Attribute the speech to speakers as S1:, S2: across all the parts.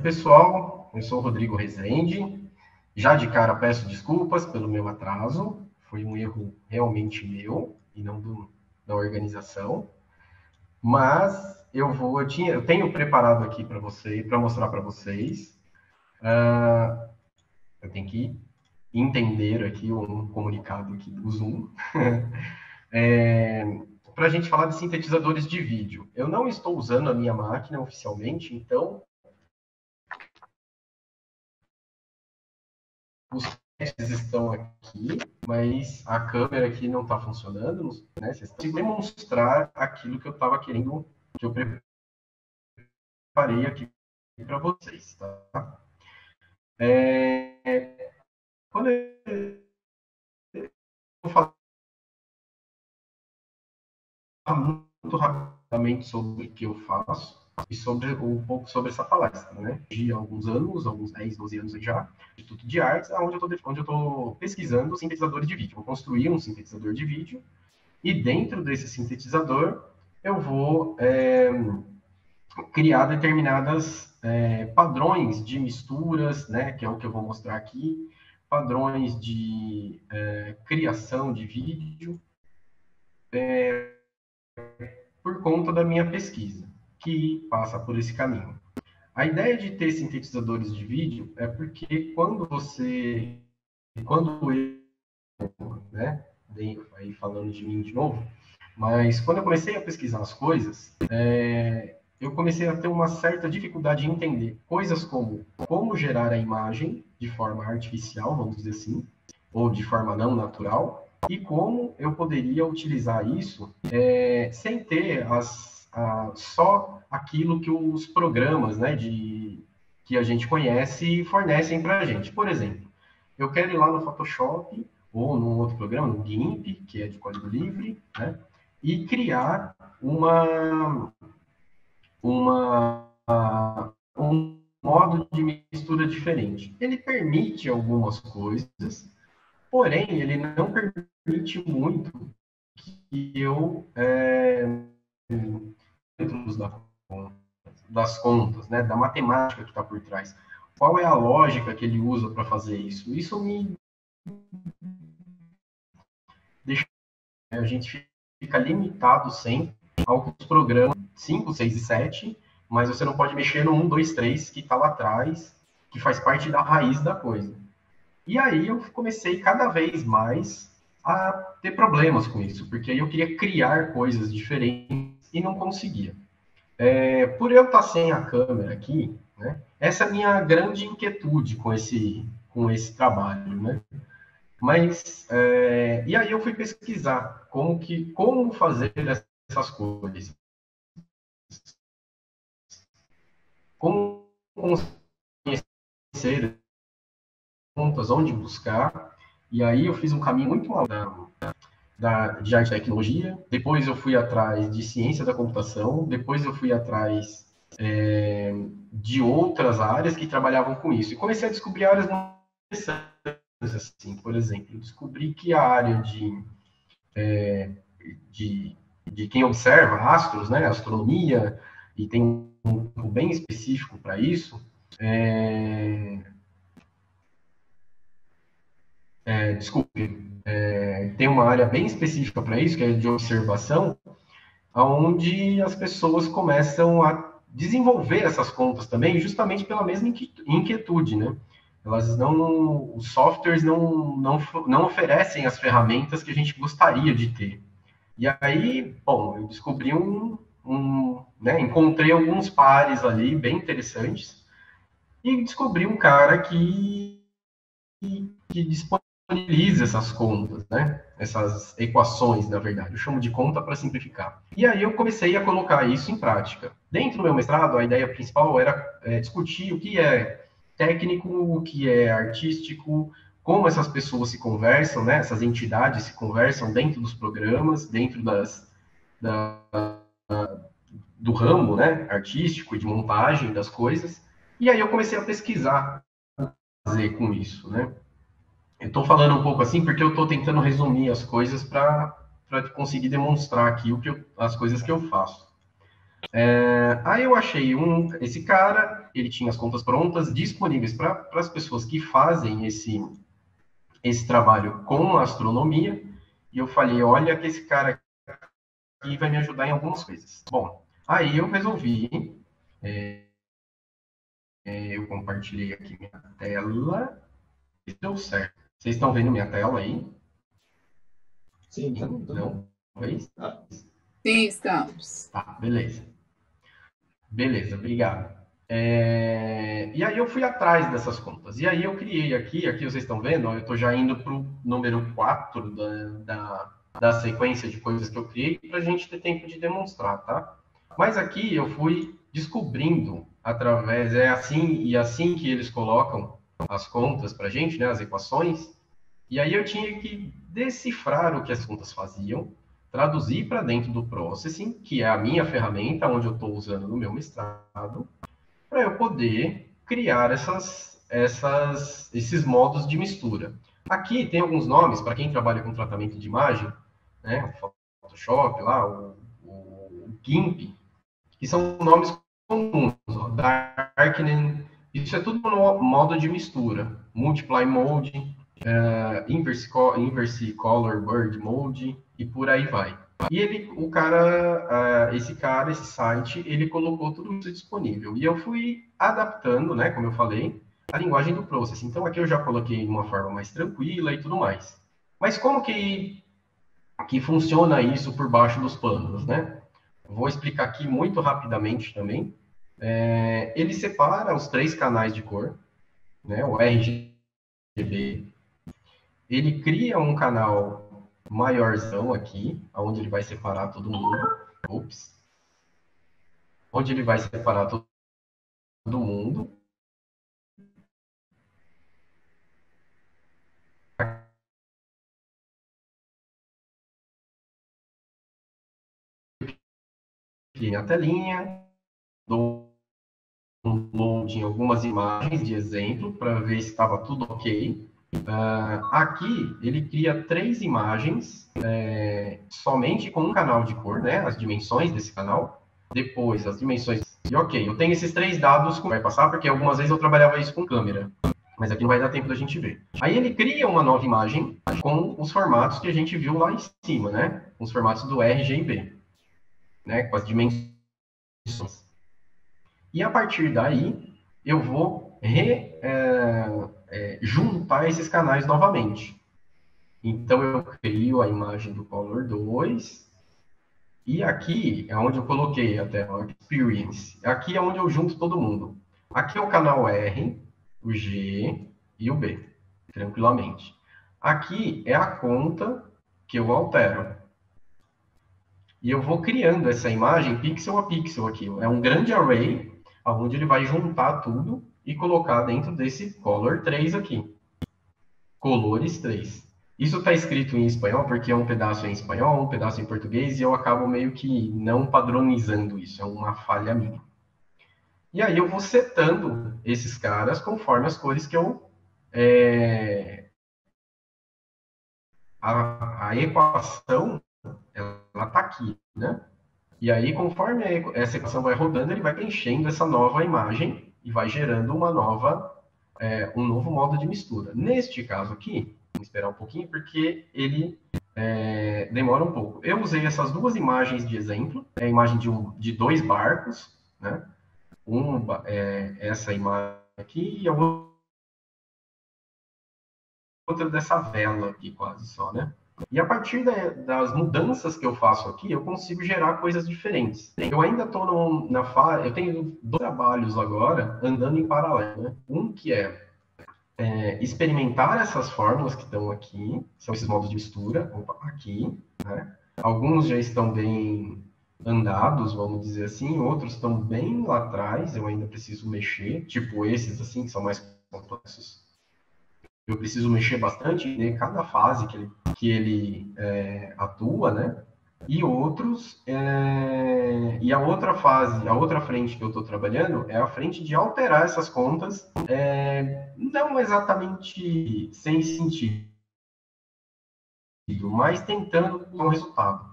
S1: pessoal, eu sou o Rodrigo Rezende. Já de cara peço desculpas pelo meu atraso, foi um erro realmente meu e não da organização. Mas eu tenho preparado aqui para mostrar para vocês. Eu tenho que entender aqui um comunicado aqui do Zoom. Para a gente falar de sintetizadores de vídeo. Eu não estou usando a minha máquina oficialmente, então os testes estão aqui, mas a câmera aqui não está funcionando, né? Vocês têm que demonstrar aquilo que eu estava querendo, que eu preparei aqui para vocês, tá? Quando eu falar muito rapidamente sobre o que eu faço e sobre um pouco sobre essa palestra, né? De alguns anos, alguns 10, 12 anos já, Instituto de Artes, onde eu estou pesquisando sintetizadores de vídeo. Vou construir um sintetizador de vídeo e dentro desse sintetizador eu vou criar determinadas padrões de misturas, né? Que é o que eu vou mostrar aqui, padrões de criação de vídeo, por conta da minha pesquisa, que passa por esse caminho. A ideia de ter sintetizadores de vídeo é porque quando eu, né, aí falando de mim de novo, mas quando eu comecei a pesquisar as coisas, eu comecei a ter uma certa dificuldade em entender coisas como gerar a imagem de forma artificial, vamos dizer assim, ou de forma não natural, e como eu poderia utilizar isso sem ter só aquilo que os programas, né, que a gente conhece fornecem para a gente. Por exemplo, eu quero ir lá no Photoshop ou num outro programa, no GIMP, que é de código livre, né, e criar um modo de mistura diferente. Ele permite algumas coisas, porém, ele não permite muito que eu dentro das contas, né, da matemática que está por trás. Qual é a lógica que ele usa para fazer isso? Isso me deixa... A gente fica limitado sempre aos programas 5, 6 e 7, mas você não pode mexer no 1, 2, 3, que está lá atrás, que faz parte da raiz da coisa. E aí eu comecei cada vez mais a ter problemas com isso, porque eu queria criar coisas diferentes e não conseguia. Por eu estar sem a câmera aqui, né, essa é a minha grande inquietude com esse trabalho, né? Mas, e aí eu fui pesquisar como fazer essas coisas. Como conhecer contas, onde buscar. E aí eu fiz um caminho muito mal de arte e tecnologia, depois eu fui atrás de ciência da computação, depois eu fui atrás de outras áreas que trabalhavam com isso. E comecei a descobrir áreas muito interessantes, assim, por exemplo, eu descobri que a área de quem observa astros, né, astronomia, e tem um campo bem específico para isso, desculpe, tem uma área bem específica para isso, que é de observação, onde as pessoas começam a desenvolver essas contas também, justamente pela mesma inquietude, né? Os softwares não oferecem as ferramentas que a gente gostaria de ter. E aí, bom, eu descobri né, encontrei alguns pares ali bem interessantes e descobri um cara que disponibiliza essas contas, né? Essas equações, na verdade. Eu chamo de conta para simplificar. E aí eu comecei a colocar isso em prática. Dentro do meu mestrado, a ideia principal era discutir o que é técnico, o que é artístico, como essas pessoas se conversam, né? Essas entidades se conversam dentro dos programas, dentro do ramo, né? Artístico e de montagem das coisas. E aí eu comecei a pesquisar o que fazer com isso, né? Eu estou falando um pouco assim porque eu estou tentando resumir as coisas para conseguir demonstrar aqui as coisas que eu faço. Aí eu achei esse cara, ele tinha as contas prontas, disponíveis para as pessoas que fazem esse trabalho com astronomia, e eu falei, olha que esse cara aqui vai me ajudar em algumas coisas. Bom, aí eu resolvi, eu compartilhei aqui minha tela, deu certo. Vocês estão vendo minha tela aí?
S2: Sim, tá.
S1: Não? Oi?
S3: Sim, estamos.
S1: Tá, beleza. Beleza, obrigado. E aí eu fui atrás dessas contas. E aí eu criei aqui vocês estão vendo, ó, eu estou já indo para o número 4 da sequência de coisas que eu criei, para a gente ter tempo de demonstrar, tá? Mas aqui eu fui descobrindo através, assim que eles colocam as contas para a gente, né, as equações, e aí eu tinha que decifrar o que as contas faziam, traduzir para dentro do Processing, que é a minha ferramenta, onde eu estou usando no meu mestrado, para eu poder criar esses modos de mistura. Aqui tem alguns nomes, para quem trabalha com tratamento de imagem, né, o Photoshop, lá, o GIMP, que são nomes comuns, ó, Darkening, isso é tudo no modo de mistura. Multiply Mode, Inverse Color Bird Mode, e por aí vai. E esse site, ele colocou tudo isso disponível. E eu fui adaptando, né, como eu falei, a linguagem do Process. Então aqui eu já coloquei de uma forma mais tranquila e tudo mais. Mas como que funciona isso por baixo dos panos, né? Vou explicar aqui muito rapidamente também. Ele separa os 3 canais de cor, né, o RGB. Ele cria um canal maiorzão aqui, onde ele vai separar todo mundo. Ops. Onde ele vai separar todo mundo. Aqui a telinha, dou um load em algumas imagens de exemplo para ver se estava tudo ok. Aqui ele cria 3 imagens somente com um canal de cor, né? As dimensões desse canal. Depois as dimensões. E ok, eu tenho esses 3 dados que vai passar, porque algumas vezes eu trabalhava isso com câmera. Mas aqui não vai dar tempo da gente ver. Aí ele cria uma nova imagem com os formatos que a gente viu lá em cima, né? Os formatos do RGB, né? Com as dimensões. E a partir daí, eu vou juntar esses canais novamente. Então, eu crio a imagem do Color 2. E aqui é onde eu coloquei até o Experience. Aqui é onde eu junto todo mundo. Aqui é o canal R, o G e o B, tranquilamente. Aqui é a conta que eu altero. E eu vou criando essa imagem pixel a pixel aqui. É um grande array, onde ele vai juntar tudo e colocar dentro desse Color 3 aqui. Colores 3. Isso está escrito em espanhol porque é um pedaço em espanhol, um pedaço em português, e eu acabo meio que não padronizando isso. É uma falha minha. E aí eu vou setando esses caras conforme as cores que eu... A equação, ela está aqui, né? E aí, conforme essa equação vai rodando, ele vai preenchendo essa nova imagem e vai gerando um novo modo de mistura. Neste caso aqui, vamos esperar um pouquinho, porque ele demora um pouco. Eu usei essas 2 imagens de exemplo, a imagem de 2 barcos, né? Essa imagem aqui e a outra dessa vela aqui, quase só, né? E a partir das mudanças que eu faço aqui, eu consigo gerar coisas diferentes. Eu ainda estou na fase... Eu tenho 2 trabalhos agora, andando em paralelo, né? Um que é experimentar essas fórmulas que estão aqui, são esses modos de mistura, aqui, né? Alguns já estão bem andados, vamos dizer assim, outros estão bem lá atrás, eu ainda preciso mexer, tipo esses, assim, que são mais complexos. Eu preciso mexer bastante em cada fase que ele atua, né? E outros, e a outra fase, a outra frente que eu estou trabalhando é a frente de alterar essas contas, não exatamente sem sentido, mas tentando um resultado.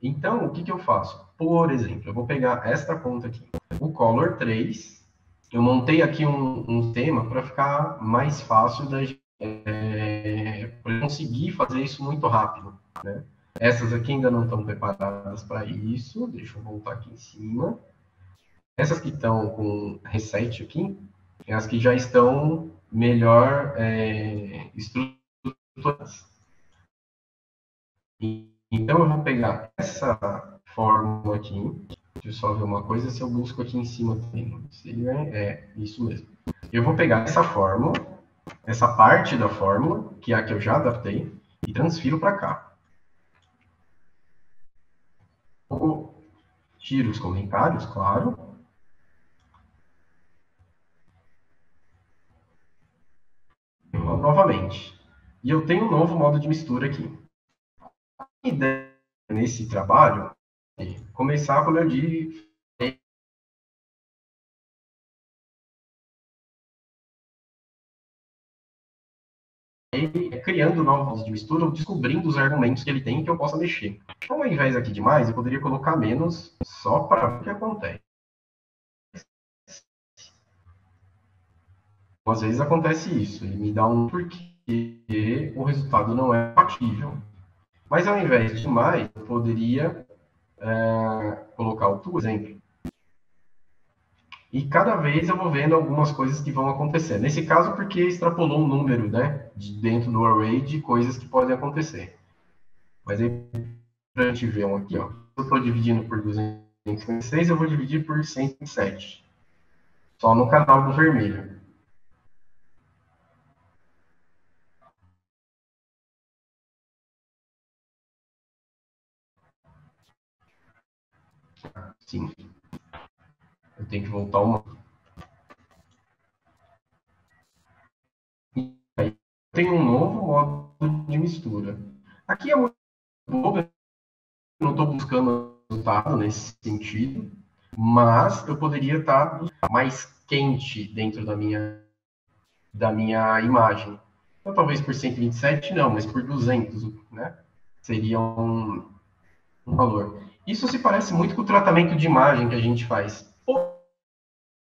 S1: Então, o que eu faço? Por exemplo, eu vou pegar esta conta aqui, o Color 3, eu montei aqui um tema para ficar mais fácil da gente para conseguir fazer isso muito rápido, né? Essas aqui ainda não estão preparadas para isso. Deixa eu voltar aqui em cima. Essas que estão com reset aqui, é as que já estão melhor estruturadas. Então, eu vou pegar essa fórmula aqui. Deixa eu só ver uma coisa, se eu busco aqui em cima também. Isso mesmo. Eu vou pegar essa fórmula, essa parte da fórmula, que é a que eu já adaptei, e transfiro para cá. Tiro os comentários, claro. Novamente. E eu tenho um novo modo de mistura aqui. A ideia nesse trabalho é começar, como eu disse, criando novos modos de mistura ou descobrindo os argumentos que ele tem que eu possa mexer. Então, ao invés aqui de mais, eu poderia colocar menos só para ver o que acontece. Às vezes acontece isso, ele me dá um porquê o resultado não é factível. Mas ao invés de mais, eu poderia colocar outro exemplo. E cada vez eu vou vendo algumas coisas que vão acontecer. Nesse caso, porque extrapolou um número, né, dentro do array de coisas que podem acontecer. Mas aí, para a gente ver um aqui, ó, se eu estou dividindo por 256, eu vou dividir por 107. Só no canal do vermelho. Sim. Eu tenho que voltar uma. E aí, tem um novo modo de mistura. Aqui é muito bobo, eu não estou buscando resultado nesse sentido, mas eu poderia estar mais quente dentro da minha imagem. Então, talvez por 127 não, mas por 200, né? Seria um valor. Isso se parece muito com o tratamento de imagem que a gente faz.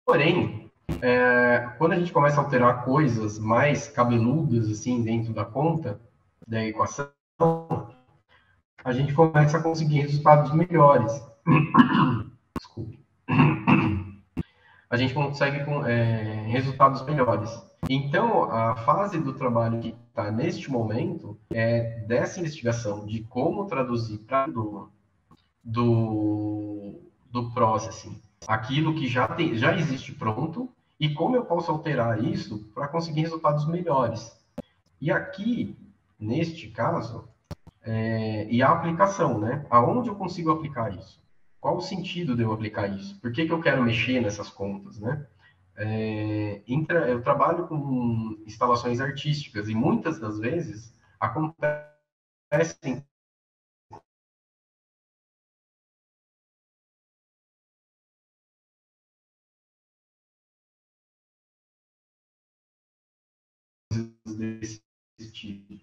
S1: Porém, quando a gente começa a alterar coisas mais cabeludas assim dentro da conta, da equação, a gente começa a conseguir resultados melhores. Desculpe. A gente consegue resultados melhores. Então, a fase do trabalho que está neste momento é dessa investigação de como traduzir para do processing aquilo que já existe pronto e como eu posso alterar isso para conseguir resultados melhores. E aqui, neste caso, e a aplicação, né? Aonde eu consigo aplicar isso? Qual o sentido de eu aplicar isso? Por que eu quero mexer nessas contas, né? Eu trabalho com instalações artísticas e muitas das vezes acontecem desse tipo,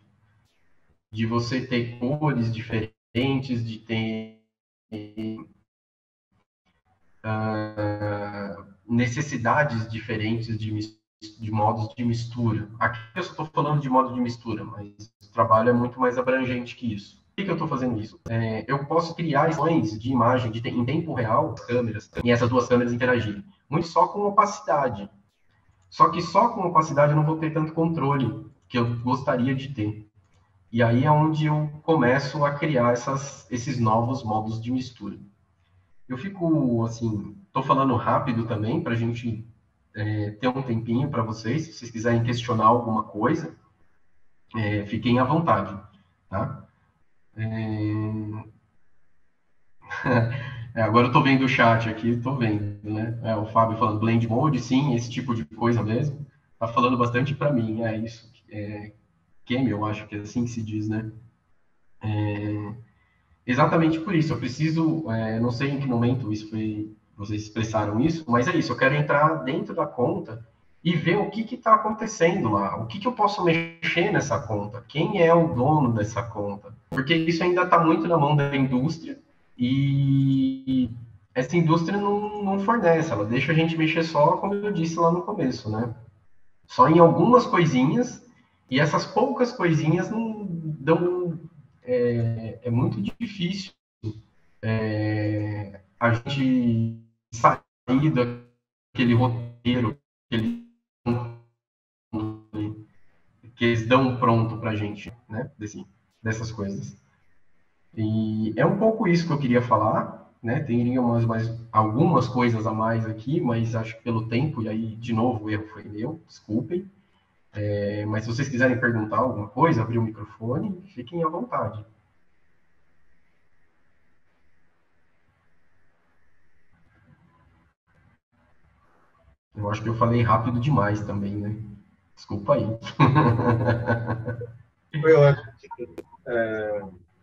S1: de você ter cores diferentes, de ter necessidades diferentes de modos de mistura. Aqui eu só estou falando de modo de mistura, mas o trabalho é muito mais abrangente que isso. Por que eu estou fazendo isso? Eu posso criar ações de imagem em tempo real, câmeras, e essas duas câmeras interagirem. Muito só com opacidade. Só que só com opacidade eu não vou ter tanto controle que eu gostaria de ter. E aí é onde eu começo a criar esses novos modos de mistura. Eu fico, assim, estou falando rápido também, para a gente ter um tempinho para vocês. Se vocês quiserem questionar alguma coisa, fiquem à vontade, tá? Agora eu estou vendo o chat aqui, estou vendo, né? O Fábio falando Blend Mode, sim, esse tipo de coisa mesmo. Tá falando bastante para mim, é isso. Kemi, eu acho que é assim que se diz, né? Exatamente por isso, eu preciso, não sei em que momento vocês expressaram isso, mas é isso, eu quero entrar dentro da conta e ver o que está acontecendo lá, o que eu posso mexer nessa conta, quem é o dono dessa conta, porque isso ainda está muito na mão da indústria e essa indústria não fornece, ela deixa a gente mexer só, como eu disse lá no começo, né? Só em algumas coisinhas, e essas poucas coisinhas não dão. É muito difícil a gente sair daquele roteiro que eles dão pronto pra gente, né? Dessas coisas. E é um pouco isso que eu queria falar, né? Teria mais algumas coisas a mais aqui, mas acho que pelo tempo, e aí, de novo, o erro foi meu, desculpem. Mas se vocês quiserem perguntar alguma coisa, abrir o microfone, fiquem à vontade. Eu acho que eu falei rápido demais também, né? Desculpa aí.
S2: Foi ótimo.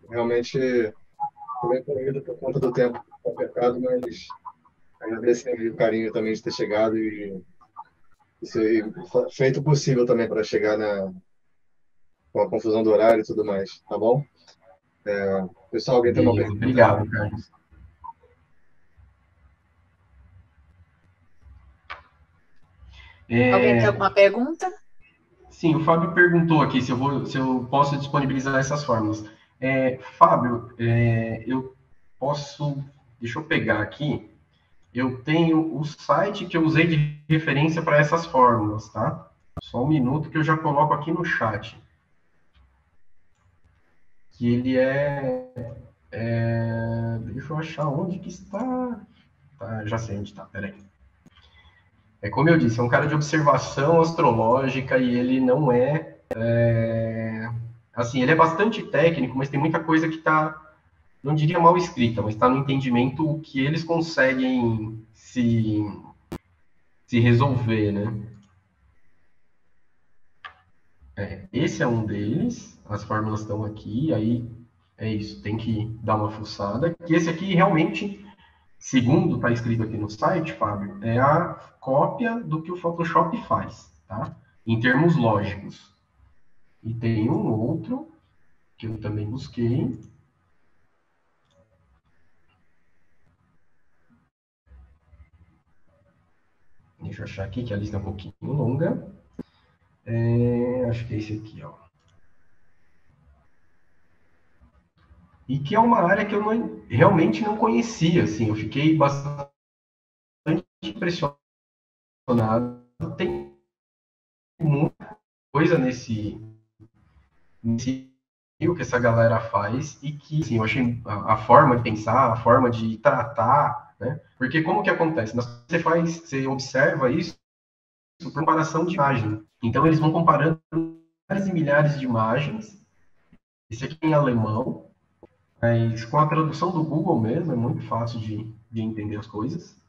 S2: Realmente, foi bem corrido por conta do tempo apertado, mas agradeço o carinho também de ter chegado e feito o possível também para chegar com a confusão do horário e tudo mais, tá bom? Pessoal, alguém tem uma
S1: Beleza,
S2: pergunta?
S1: obrigado, Carlos.
S3: Alguém tem alguma pergunta?
S1: Sim, o Fábio perguntou aqui se eu posso disponibilizar essas fórmulas. Fábio, eu posso. Deixa eu pegar aqui. Eu tenho o site que eu usei de referência para essas fórmulas, tá? Só um minuto que eu já coloco aqui no chat. Que ele deixa eu achar onde que está. Tá, já sei onde está, peraí. Como eu disse, é um cara de observação astrológica e ele não assim, ele é bastante técnico, mas tem muita coisa que está, não diria mal escrita, mas está no entendimento que eles conseguem se resolver, né? Esse é um deles, as fórmulas estão aqui, aí é isso, tem que dar uma fuçada. Que esse aqui realmente, segundo está escrito aqui no site, Fábio, é a cópia do que o Photoshop faz, tá? Em termos lógicos. E tem um outro que eu também busquei. Deixa eu achar aqui, que a lista é um pouquinho longa. Acho que é esse aqui, ó. E que é uma área que eu realmente não conhecia, assim. Eu fiquei bastante impressionado. Tem muita coisa nesse que essa galera faz e que, assim, eu achei a forma de pensar, a forma de tratar, né? Porque como que acontece? Você observa isso por comparação de imagem. Então, eles vão comparando milhares e milhares de imagens. Esse aqui é em alemão, mas com a tradução do Google mesmo, é muito fácil de entender as coisas.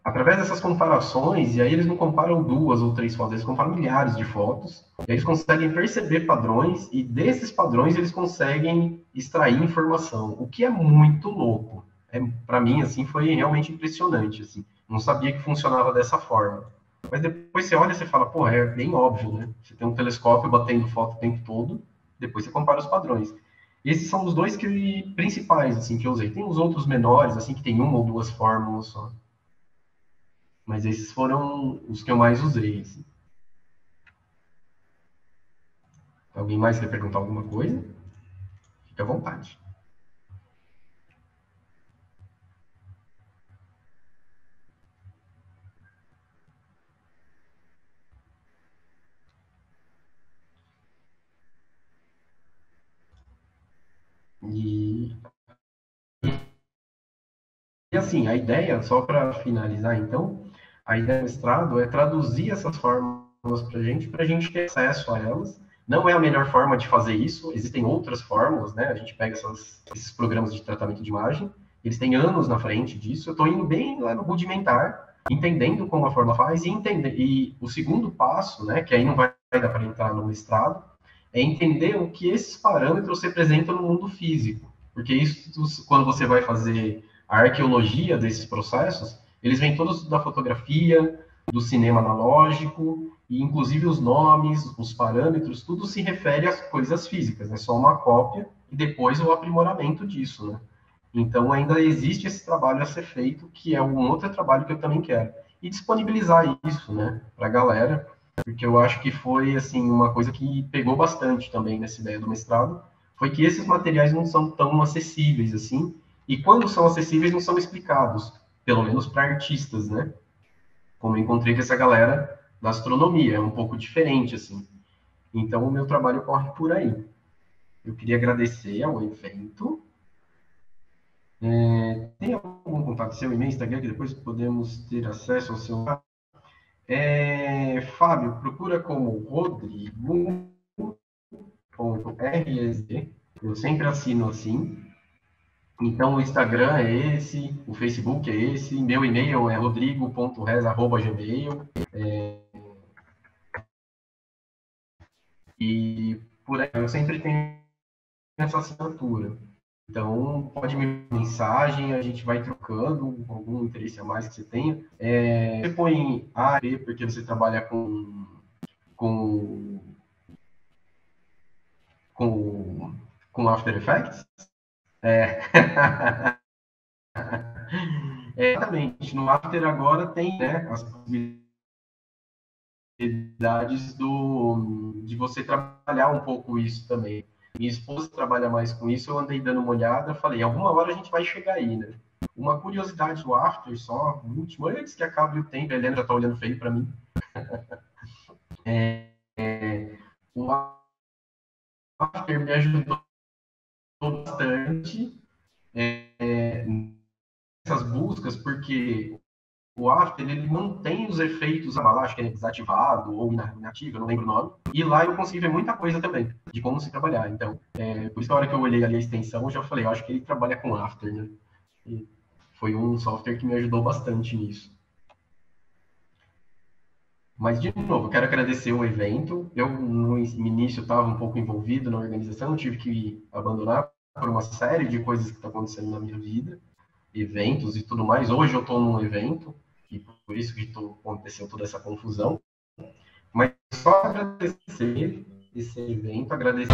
S1: Através dessas comparações, e aí eles não comparam duas ou três fotos, eles comparam milhares de fotos, e eles conseguem perceber padrões, e desses padrões eles conseguem extrair informação, o que é muito louco. Para mim, assim, foi realmente impressionante, assim. Não sabia que funcionava dessa forma. Mas depois você olha e você fala, pô, é bem óbvio, né? Você tem um telescópio batendo foto o tempo todo, depois você compara os padrões. Esses são os dois principais, assim, que eu usei. Tem os outros menores, assim, que tem uma ou duas fórmulas só. Mas esses foram os que eu mais usei. Assim. Alguém mais quer perguntar alguma coisa? Fique à vontade. E, e assim, a ideia, só para finalizar então, a ideia do mestrado é traduzir essas fórmulas para a gente ter acesso a elas. Não é a melhor forma de fazer isso, existem outras fórmulas, né? A gente pega esses programas de tratamento de imagem, eles têm anos na frente disso. Eu estou indo bem lá no rudimentar, entendendo como a fórmula faz e o segundo passo, né, que aí não vai dar para entrar no mestrado, é entender o que esses parâmetros representam no mundo físico. Porque isso, quando você vai fazer a arqueologia desses processos, eles vêm todos da fotografia, do cinema analógico, e inclusive os nomes, os parâmetros, tudo se refere às coisas físicas, é só uma cópia e depois o aprimoramento disso, né? Então, ainda existe esse trabalho a ser feito, que é um outro trabalho que eu também quero. E disponibilizar isso, né, para a galera, porque eu acho que foi, assim, uma coisa que pegou bastante também nessa ideia do mestrado, foi que esses materiais não são tão acessíveis, assim, e quando são acessíveis, não são explicados, pelo menos para artistas, né? Como eu encontrei com essa galera da astronomia, é um pouco diferente, assim. Então, o meu trabalho corre por aí. Eu queria agradecer ao evento. Tem algum contato seu e-mail, Instagram, que depois podemos ter acesso ao seu... Fábio, procura como rodrigo.rz. Eu sempre assino assim. Então, o Instagram é esse, o Facebook é esse, meu e-mail é rodrigo.rez@gmail. E por aí eu sempre tenho essa assinatura. Então, pode me mandar mensagem, a gente vai trocando algum interesse a mais que você tenha. Você põe A, B, porque você trabalha com, com After Effects? Exatamente. No After agora tem, né, as possibilidades de você trabalhar um pouco isso também. Minha esposa trabalha mais com isso, eu andei dando uma olhada, falei, alguma hora a gente vai chegar aí, né? Uma curiosidade do After, só, último, antes que acabe o tempo, a Helena já está olhando feio para mim. O After me ajudou bastante nessas buscas, porque o After, ele não tem os efeitos, acho que é desativado ou inativo, eu não lembro o nome. E lá eu consegui ver muita coisa também, de como se trabalhar. Então, por isso que a hora que eu olhei ali a extensão, eu já falei, eu acho que ele trabalha com After, né? E foi um software que me ajudou bastante nisso. Mas, de novo, eu quero agradecer o evento. Eu, no início, estava um pouco envolvido na organização, tive que abandonar por uma série de coisas que estão acontecendo na minha vida, eventos e tudo mais. Hoje eu estou num evento, e por isso que aconteceu toda essa confusão. Mas só agradecer esse evento, agradecer